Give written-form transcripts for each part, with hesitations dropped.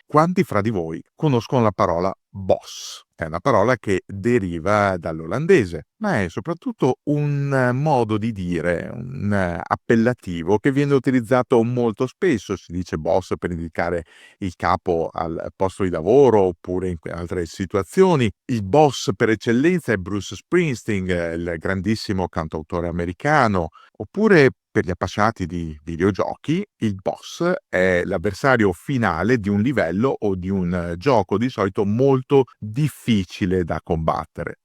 Quanti fra di voi conoscono la parola boss? È una parola che deriva dall'olandese, ma è soprattutto un modo di dire, un appellativo che viene utilizzato molto spesso. Si dice boss per indicare il capo al posto di lavoro oppure in altre situazioni. Il boss per eccellenza è Bruce Springsteen, il grandissimo cantautore americano, oppure per gli appassionati di videogiochi, il boss è l'avversario finale di un livello o di un gioco di solito molto difficile da combattere.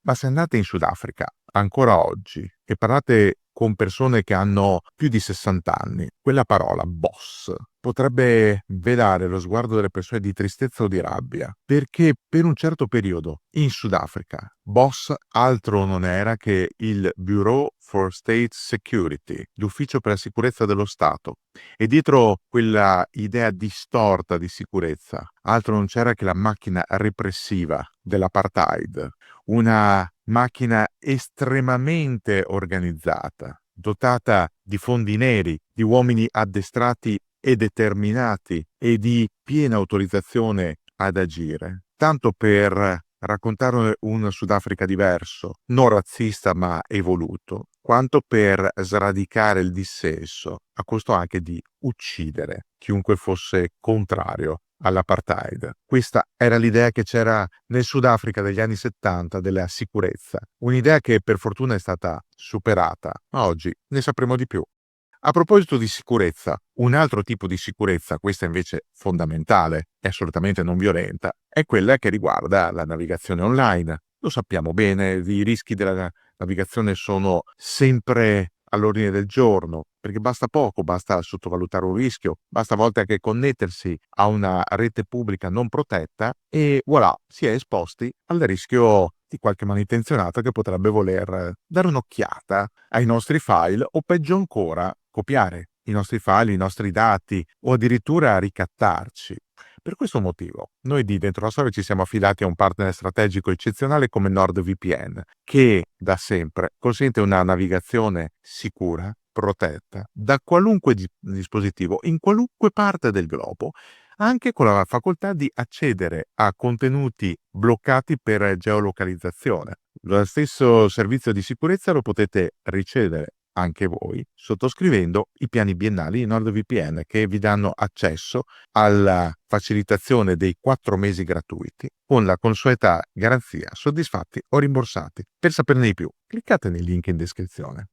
Ma se andate in Sudafrica, ancora oggi, e parlate con persone che hanno più di 60 anni, quella parola boss potrebbe velare lo sguardo delle persone di tristezza o di rabbia, perché per un certo periodo in Sudafrica boss altro non era che il Bureau for State Security, l'ufficio per la sicurezza dello Stato, e dietro quella idea distorta di sicurezza altro non c'era che la macchina repressiva dell'apartheid, una macchina estremamente organizzata, dotata di fondi neri, di uomini addestrati e determinati e di piena autorizzazione ad agire, tanto per raccontare un Sudafrica diverso, non razzista ma evoluto, quanto per sradicare il dissenso, a costo anche di uccidere chiunque fosse contrario all'apartheid. Questa era l'idea che c'era nel Sudafrica degli anni 70 della sicurezza, un'idea che per fortuna è stata superata, ma oggi ne sapremo di più. A proposito di sicurezza, un altro tipo di sicurezza, questa invece fondamentale e assolutamente non violenta, è quella che riguarda la navigazione online. Lo sappiamo bene, i rischi della navigazione sono sempre all'ordine del giorno, perché basta poco, basta sottovalutare un rischio, basta a volte anche connettersi a una rete pubblica non protetta e voilà, si è esposti al rischio di qualche malintenzionato che potrebbe voler dare un'occhiata ai nostri file o peggio ancora copiare i nostri file, i nostri dati o addirittura ricattarci. Per questo motivo, noi di Dentro la Storia ci siamo affidati a un partner strategico eccezionale come NordVPN, che da sempre consente una navigazione sicura, protetta, da qualunque dispositivo, in qualunque parte del globo, anche con la facoltà di accedere a contenuti bloccati per geolocalizzazione. Lo stesso servizio di sicurezza lo potete ricevere anche voi sottoscrivendo i piani biennali di NordVPN che vi danno accesso alla facilitazione dei 4 mesi gratuiti con la consueta garanzia soddisfatti o rimborsati. Per saperne di più, cliccate nel link in descrizione.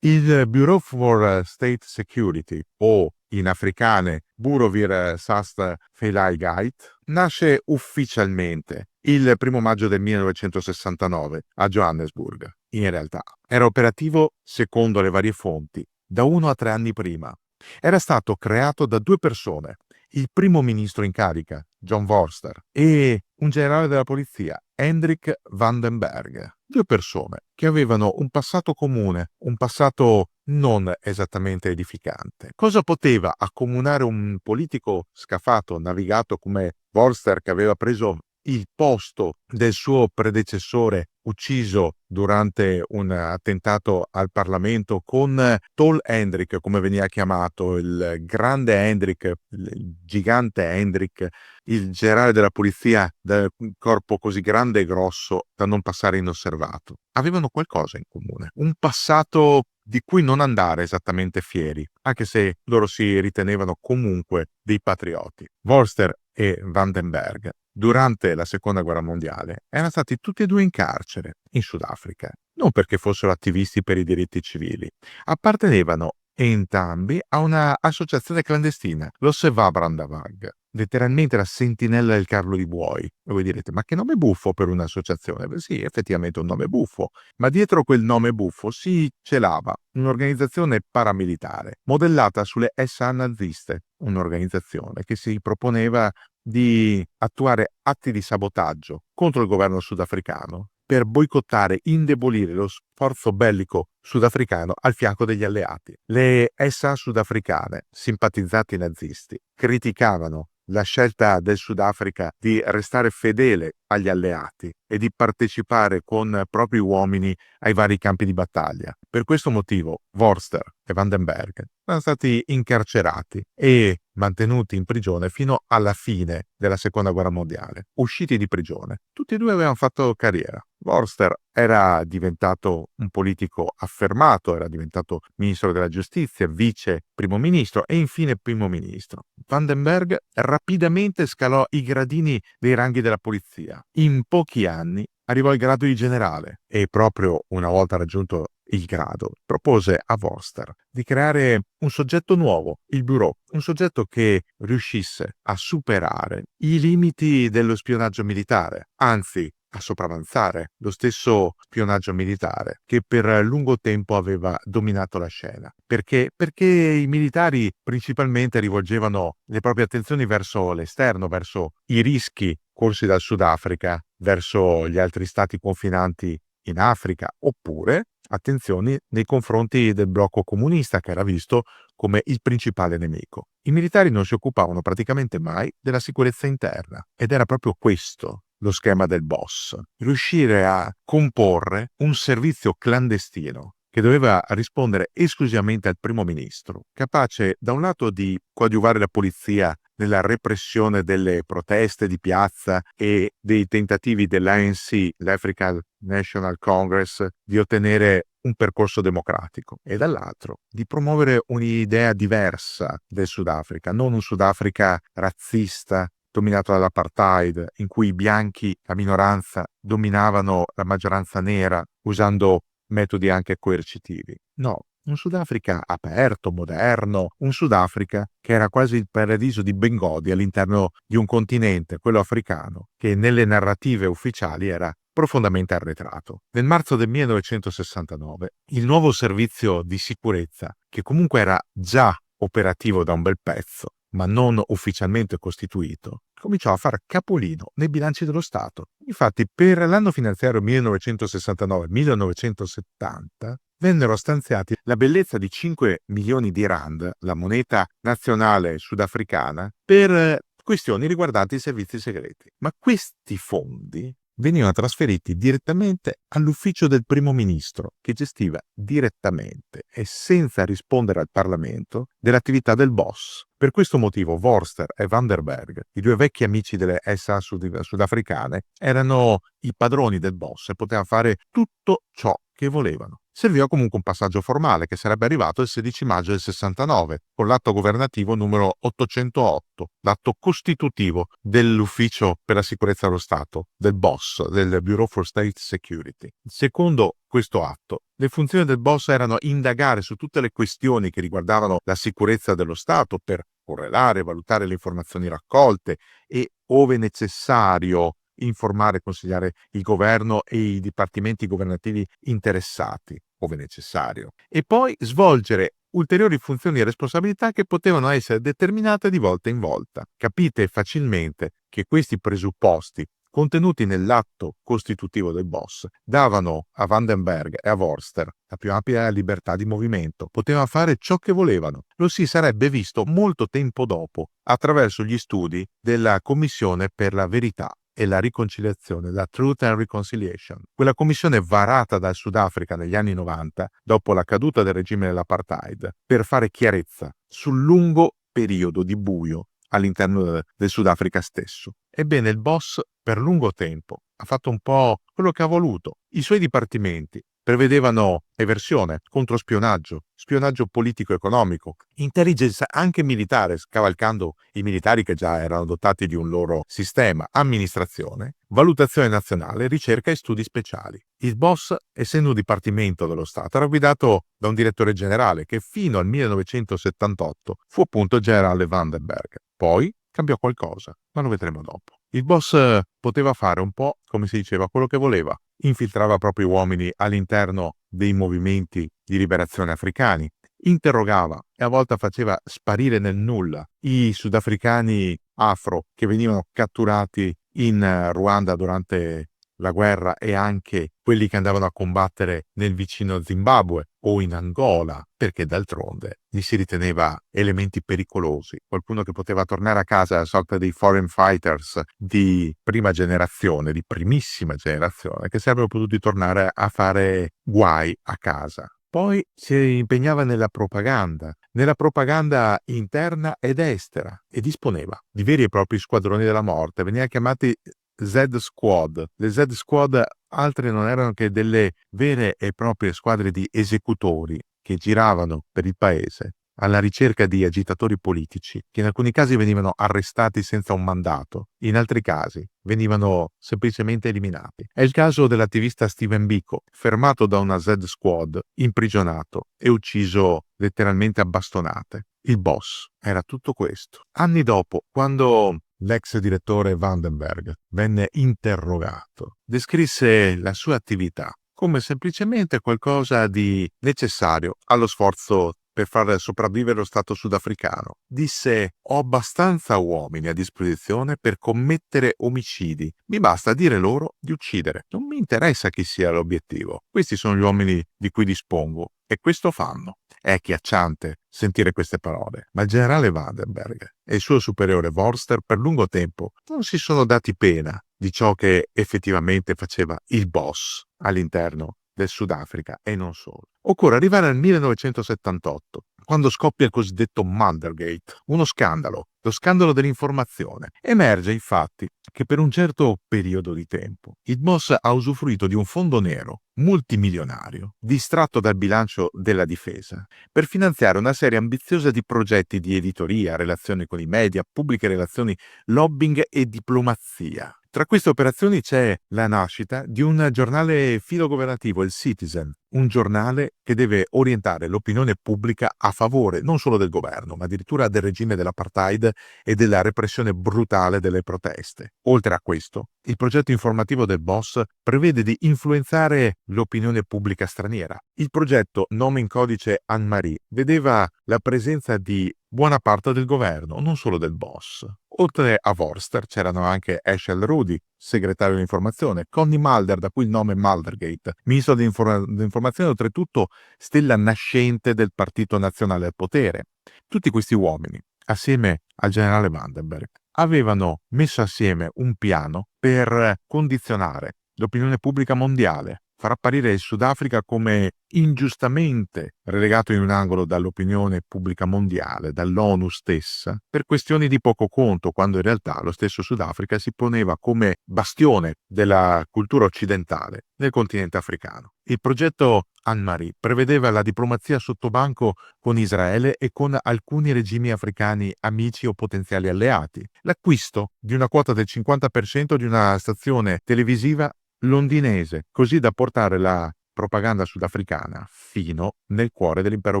Il Bureau for State Security, o in afrikaane Bureau vir Sast-Veiligheid, nasce ufficialmente il 1 maggio del 1969 a Johannesburg. In realtà era operativo, secondo le varie fonti, da 1 a 3 anni prima. Era stato creato da 2 persone, il primo ministro in carica, John Vorster, e un generale della polizia, Hendrik van den Berg. 2 persone che avevano un passato comune, un passato non esattamente edificante. Cosa poteva accomunare un politico scafato, navigato come Vorster, che aveva preso il posto del suo predecessore ucciso durante un attentato al Parlamento, con Tall Hendrik, come veniva chiamato, il grande Hendrik, il gigante Hendrik, il generale della polizia dal corpo così grande e grosso da non passare inosservato. Avevano qualcosa in comune, un passato di cui non andare esattamente fieri, anche se loro si ritenevano comunque dei patrioti. Vorster e Van den Berg, durante la Seconda Guerra Mondiale, erano stati tutti e 2 in carcere, in Sudafrica, non perché fossero attivisti per i diritti civili. Appartenevano entrambi a una associazione clandestina, lo Sevabrandavarg, letteralmente la sentinella del Carlo di Buoi. E voi direte, ma che nome buffo per un'associazione? Beh, sì, effettivamente un nome buffo, ma dietro quel nome buffo si celava un'organizzazione paramilitare, modellata sulle SA naziste, un'organizzazione che si proponeva di attuare atti di sabotaggio contro il governo sudafricano per boicottare, indebolire lo sforzo bellico sudafricano al fianco degli alleati. Le SA sudafricane, simpatizzanti nazisti, criticavano la scelta del Sudafrica di restare fedele agli alleati e di partecipare con propri uomini ai vari campi di battaglia. Per questo motivo Vorster e Van den Berg sono stati incarcerati e mantenuti in prigione fino alla fine della seconda guerra mondiale, usciti di prigione. Tutti e due avevano fatto carriera. Vorster era diventato un politico affermato, era diventato ministro della giustizia, vice primo ministro e infine primo ministro. Vandenberg rapidamente scalò i gradini dei ranghi della polizia. In pochi anni arrivò al grado di generale e proprio una volta raggiunto il grado propose a Vorster di creare un soggetto nuovo, il Bureau, un soggetto che riuscisse a superare i limiti dello spionaggio militare, anzi a sopravanzare lo stesso spionaggio militare che per lungo tempo aveva dominato la scena. Perché? Perché i militari principalmente rivolgevano le proprie attenzioni verso l'esterno, verso i rischi corsi dal Sudafrica, verso gli altri stati confinanti in Africa, oppure attenzioni nei confronti del blocco comunista che era visto come il principale nemico. I militari non si occupavano praticamente mai della sicurezza interna ed era proprio questo lo schema del boss: riuscire a comporre un servizio clandestino che doveva rispondere esclusivamente al primo ministro, capace da un lato di coadiuvare la polizia nella repressione delle proteste di piazza e dei tentativi dell'ANC, l'African National Congress, di ottenere un percorso democratico e dall'altro di promuovere un'idea diversa del Sudafrica, non un Sudafrica razzista dominato dall'apartheid, in cui i bianchi, la minoranza, dominavano la maggioranza nera usando metodi anche coercitivi. No, un Sudafrica aperto, moderno, un Sudafrica che era quasi il paradiso di Bengodi all'interno di un continente, quello africano, che nelle narrative ufficiali era profondamente arretrato. Nel marzo del 1969, il nuovo servizio di sicurezza, che comunque era già operativo da un bel pezzo, ma non ufficialmente costituito, cominciò a far capolino nei bilanci dello Stato. Infatti, per l'anno finanziario 1969-1970 vennero stanziati la bellezza di 5 milioni di rand, la moneta nazionale sudafricana, per questioni riguardanti i servizi segreti. Ma questi fondi venivano trasferiti direttamente all'ufficio del primo ministro, che gestiva direttamente e senza rispondere al Parlamento dell'attività del boss. Per questo motivo Vorster e Vandenberg, i due vecchi amici delle SA sudafricane, erano i padroni del boss e potevano fare tutto ciò che volevano. Serviva comunque un passaggio formale che sarebbe arrivato il 16 maggio del 69 con l'atto governativo numero 808, l'atto costitutivo dell'Ufficio per la sicurezza dello Stato, del boss, del Bureau for State Security. Secondo questo atto, le funzioni del boss erano indagare su tutte le questioni che riguardavano la sicurezza dello Stato per correlare, valutare le informazioni raccolte e, ove necessario, informare e consigliare il governo e i dipartimenti governativi interessati, ove necessario, e poi svolgere ulteriori funzioni e responsabilità che potevano essere determinate di volta in volta. Capite facilmente che questi presupposti contenuti nell'atto costitutivo del boss davano a Vandenberg e a Vorster la più ampia libertà di movimento. Potevano fare ciò che volevano. Lo si sarebbe visto molto tempo dopo attraverso gli studi della Commissione per la Verità e la Riconciliazione, la Truth and Reconciliation, quella commissione varata dal Sudafrica negli anni 90 dopo la caduta del regime dell'apartheid per fare chiarezza sul lungo periodo di buio all'interno del Sudafrica stesso. Ebbene, il boss per lungo tempo ha fatto un po' quello che ha voluto. I suoi dipartimenti prevedevano eversione, controspionaggio, spionaggio politico-economico, intelligence anche militare, scavalcando i militari che già erano dotati di un loro sistema, amministrazione, valutazione nazionale, ricerca e studi speciali. Il boss, essendo un dipartimento dello Stato, era guidato da un direttore generale che fino al 1978 fu appunto il generale Vandenberg. Poi cambiò qualcosa, ma lo vedremo dopo. Il boss poteva fare un po', come si diceva, quello che voleva. Infiltrava i propri uomini all'interno dei movimenti di liberazione africani, interrogava e a volte faceva sparire nel nulla i sudafricani afro che venivano catturati in Ruanda durante la guerra e anche quelli che andavano a combattere nel vicino Zimbabwe o in Angola, perché d'altronde li si riteneva elementi pericolosi, qualcuno che poteva tornare a casa, una sorta dei foreign fighters di prima generazione, di primissima generazione, che sarebbero potuti tornare a fare guai a casa. Poi si impegnava nella propaganda, nella propaganda interna ed estera e disponeva di veri e propri squadroni della morte. Venivano chiamati Z Squad. Le Z Squad altre non erano che delle vere e proprie squadre di esecutori che giravano per il paese alla ricerca di agitatori politici, che in alcuni casi venivano arrestati senza un mandato, in altri casi venivano semplicemente eliminati. È il caso dell'attivista Steven Biko, fermato da una Z Squad, imprigionato e ucciso letteralmente a bastonate. Il boss era tutto questo. Anni dopo, quando l'ex direttore Vandenberg venne interrogato, descrisse la sua attività come semplicemente qualcosa di necessario allo sforzo per far sopravvivere lo Stato sudafricano. Disse: «Ho abbastanza uomini a disposizione per commettere omicidi. Mi basta dire loro di uccidere. Non mi interessa chi sia l'obiettivo. Questi sono gli uomini di cui dispongo e questo fanno». È agghiacciante sentire queste parole, ma il generale Vandenberg e il suo superiore Vorster per lungo tempo non si sono dati pena di ciò che effettivamente faceva il boss all'interno del Sudafrica e non solo. Occorre arrivare al 1978, quando scoppia il cosiddetto Mandergate, uno scandalo, lo scandalo dell'informazione. Emerge infatti che per un certo periodo di tempo il boss ha usufruito di un fondo nero multimilionario, distratto dal bilancio della difesa, per finanziare una serie ambiziosa di progetti di editoria, relazioni con i media, pubbliche relazioni, lobbying e diplomazia. Tra queste operazioni c'è la nascita di un giornale filogovernativo, il Citizen, un giornale che deve orientare l'opinione pubblica a favore non solo del governo, ma addirittura del regime dell'apartheid e della repressione brutale delle proteste. Oltre a questo, il progetto informativo del boss prevede di influenzare l'opinione pubblica straniera. Il progetto, nome in codice Anne-Marie, vedeva la presenza di buona parte del governo, non solo del boss. Oltre a Vorster c'erano anche Eshel Rudy, segretario dell'informazione, Connie Mulder, da cui il nome Muldergate, ministro dell'informazione, oltretutto stella nascente del Partito Nazionale al potere. Tutti questi uomini, assieme al generale Vandenberg, avevano messo assieme un piano per condizionare l'opinione pubblica mondiale, far apparire il Sudafrica come ingiustamente relegato in un angolo dall'opinione pubblica mondiale, dall'ONU stessa, per questioni di poco conto, quando in realtà lo stesso Sudafrica si poneva come bastione della cultura occidentale nel continente africano. Il progetto Anne-Marie prevedeva la diplomazia sottobanco con Israele e con alcuni regimi africani amici o potenziali alleati, l'acquisto di una quota del 50% di una stazione televisiva londinese, così da portare la propaganda sudafricana fino nel cuore dell'impero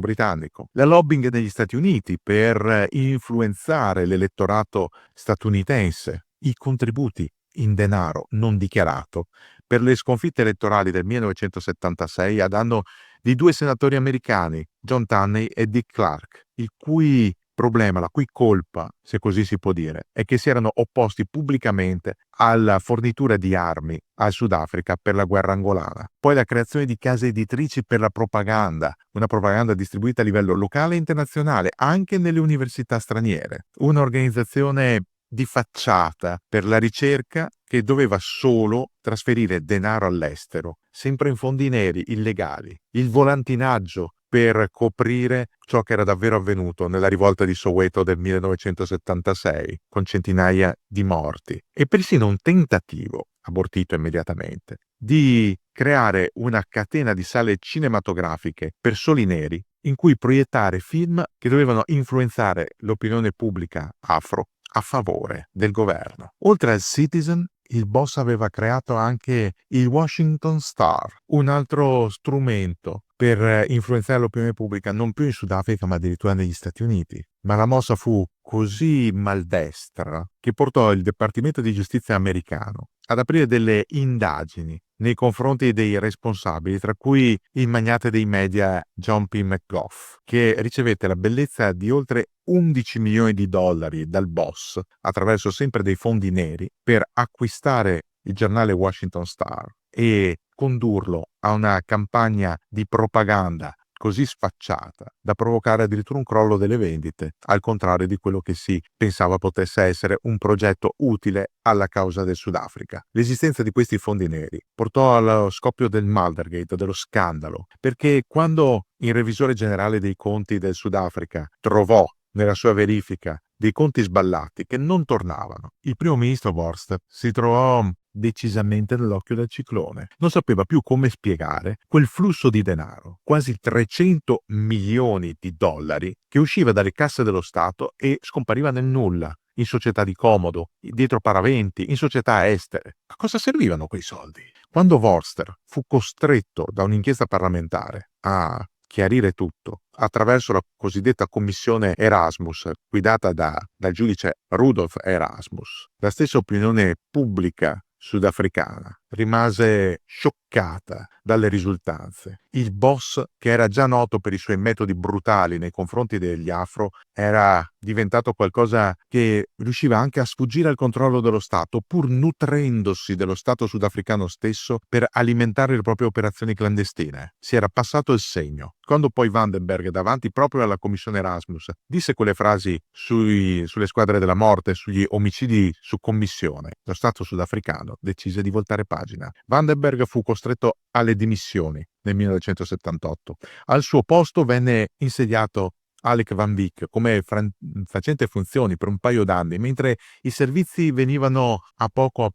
britannico. La lobbying degli Stati Uniti per influenzare l'elettorato statunitense, i contributi in denaro non dichiarato per le sconfitte elettorali del 1976 a danno di due senatori americani, John Tunney e Dick Clark, il cui problema, la cui colpa, se così si può dire, è che si erano opposti pubblicamente alla fornitura di armi al Sudafrica per la guerra angolana. Poi la creazione di case editrici per la propaganda, una propaganda distribuita a livello locale e internazionale, anche nelle università straniere. Un'organizzazione di facciata per la ricerca che doveva solo trasferire denaro all'estero, sempre in fondi neri, illegali. Il volantinaggio per coprire ciò che era davvero avvenuto nella rivolta di Soweto del 1976, con centinaia di morti, e persino un tentativo, abortito immediatamente, di creare una catena di sale cinematografiche per soli neri in cui proiettare film che dovevano influenzare l'opinione pubblica afro a favore del governo. Oltre al Citizen, il boss aveva creato anche il Washington Star, un altro strumento per influenzare l'opinione pubblica non più in Sudafrica ma addirittura negli Stati Uniti. Ma la mossa fu così maldestra che portò il Dipartimento di Giustizia americano ad aprire delle indagini nei confronti dei responsabili, tra cui il magnate dei media John P. McGough, che ricevette la bellezza di oltre 11 milioni di dollari dal boss attraverso sempre dei fondi neri per acquistare il giornale Washington Star e condurlo a una campagna di propaganda così sfacciata da provocare addirittura un crollo delle vendite, al contrario di quello che si pensava potesse essere un progetto utile alla causa del Sudafrica. L'esistenza di questi fondi neri portò allo scoppio del Muldergate, dello scandalo, perché quando il revisore generale dei conti del Sudafrica trovò nella sua verifica dei conti sballati che non tornavano, il primo ministro Vorst si trovò decisamente nell'occhio del ciclone. Non sapeva più come spiegare quel flusso di denaro, quasi 300 milioni di dollari, che usciva dalle casse dello Stato e scompariva nel nulla, in società di comodo, dietro paraventi, in società estere. A cosa servivano quei soldi? Quando Vorster fu costretto da un'inchiesta parlamentare a chiarire tutto attraverso la cosiddetta commissione Erasmus, guidata dal giudice Rudolf Erasmus, la stessa opinione pubblica sudafricana rimase scioccata dalle risultanze. Il boss, che era già noto per i suoi metodi brutali nei confronti degli afro, era diventato qualcosa che riusciva anche a sfuggire al controllo dello Stato, pur nutrendosi dello Stato sudafricano stesso per alimentare le proprie operazioni clandestine. Si era passato il segno. Quando poi Vandenberg, davanti proprio alla commissione Erasmus, disse quelle frasi sulle squadre della morte, sugli omicidi su commissione, lo Stato sudafricano decise di voltare pagina. Vandenberg fu costretto alle dimissioni nel 1978. Al suo posto venne insediato Alec Van Wyk come facente funzioni per un paio d'anni, mentre i servizi venivano a poco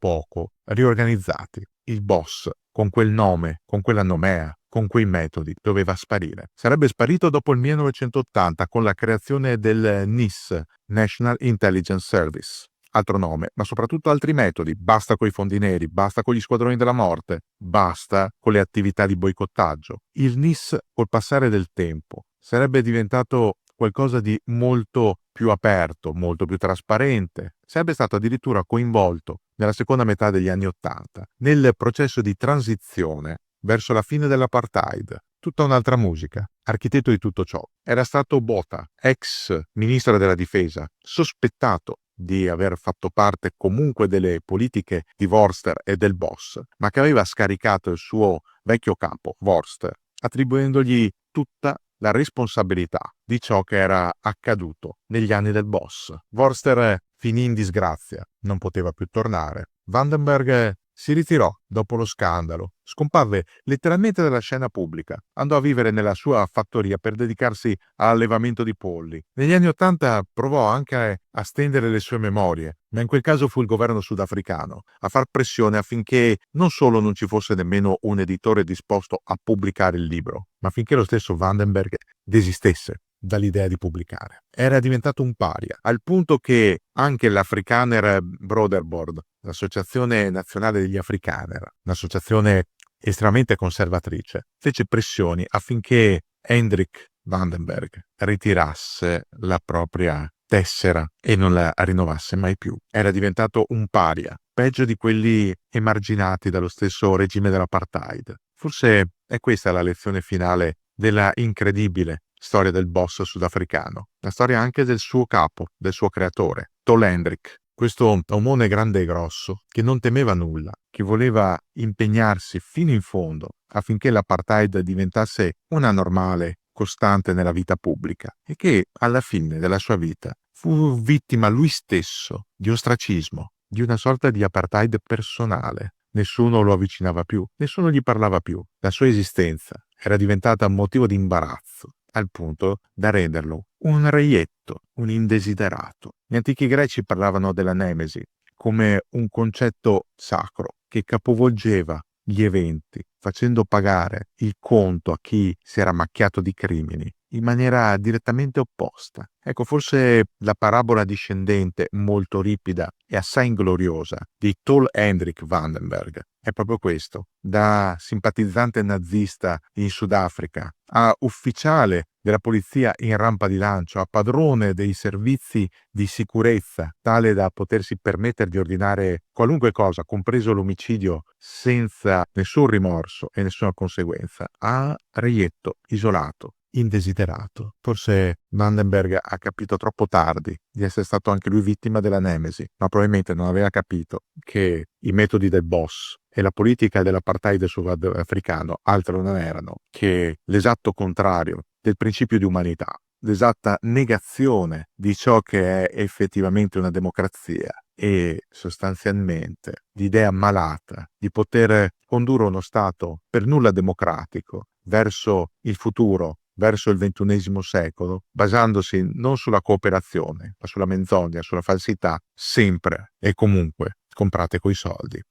riorganizzati. Il boss, con quel nome, con quella nomea, con quei metodi, doveva sparire. Sarebbe sparito dopo il 1980 con la creazione del NIS, National Intelligence Service. Altro nome, ma soprattutto altri metodi. Basta coi fondi neri, basta con gli squadroni della morte, basta con le attività di boicottaggio. Il NIS, col passare del tempo, sarebbe diventato qualcosa di molto più aperto, molto più trasparente. Sarebbe stato addirittura coinvolto nella seconda metà degli anni '80 nel processo di transizione verso la fine dell'apartheid. Tutta un'altra musica. Architetto di tutto ciò era stato Botha, ex ministro della difesa, sospettato di aver fatto parte comunque delle politiche di Vorster e del boss, ma che aveva scaricato il suo vecchio capo, Vorster, attribuendogli tutta la responsabilità di ciò che era accaduto negli anni del boss. Vorster finì in disgrazia, non poteva più tornare. Vandenberg si ritirò dopo lo scandalo, scomparve letteralmente dalla scena pubblica, andò a vivere nella sua fattoria per dedicarsi all'allevamento di polli. Negli anni '80 provò anche a stendere le sue memorie, ma in quel caso fu il governo sudafricano a far pressione affinché non solo non ci fosse nemmeno un editore disposto a pubblicare il libro, ma affinché lo stesso Vandenberg desistesse dall'idea di pubblicare. Era diventato un paria, al punto che anche l'Afrikaner Broederbond, l'Associazione Nazionale degli Afrikaner, un'associazione estremamente conservatrice, fece pressioni affinché Hendrik Vandenberg ritirasse la propria tessera e non la rinnovasse mai più. Era diventato un paria, peggio di quelli emarginati dallo stesso regime dell'apartheid. Forse è questa la lezione finale della incredibile storia del boss sudafricano, la storia anche del suo capo, del suo creatore, Tol Hendrik, questo omone grande e grosso che non temeva nulla, che voleva impegnarsi fino in fondo affinché l'apartheid diventasse una normale costante nella vita pubblica e che alla fine della sua vita fu vittima lui stesso di ostracismo, di una sorta di apartheid personale. Nessuno lo avvicinava più, nessuno gli parlava più. La sua esistenza era diventata motivo di imbarazzo, al punto da renderlo un reietto, un indesiderato. Gli antichi greci parlavano della nemesi come un concetto sacro che capovolgeva gli eventi, facendo pagare il conto a chi si era macchiato di crimini in maniera direttamente opposta. Ecco, forse la parabola discendente, molto ripida e assai ingloriosa di Tol Hendrik Vandenberg è proprio questo: da simpatizzante nazista in Sudafrica a ufficiale della polizia in rampa di lancio, a padrone dei servizi di sicurezza, tale da potersi permettere di ordinare qualunque cosa, compreso l'omicidio, senza nessun rimorso e nessuna conseguenza, a reietto, isolato, indesiderato. Forse Vandenberg ha capito troppo tardi di essere stato anche lui vittima della nemesi, ma probabilmente non aveva capito che i metodi del boss e la politica dell'apartheid sudafricano altro non erano che l'esatto contrario del principio di umanità, l'esatta negazione di ciò che è effettivamente una democrazia e sostanzialmente l'idea malata di poter condurre uno Stato per nulla democratico verso il futuro, verso il XXI secolo, basandosi non sulla cooperazione, ma sulla menzogna, sulla falsità, sempre e comunque comprate coi soldi.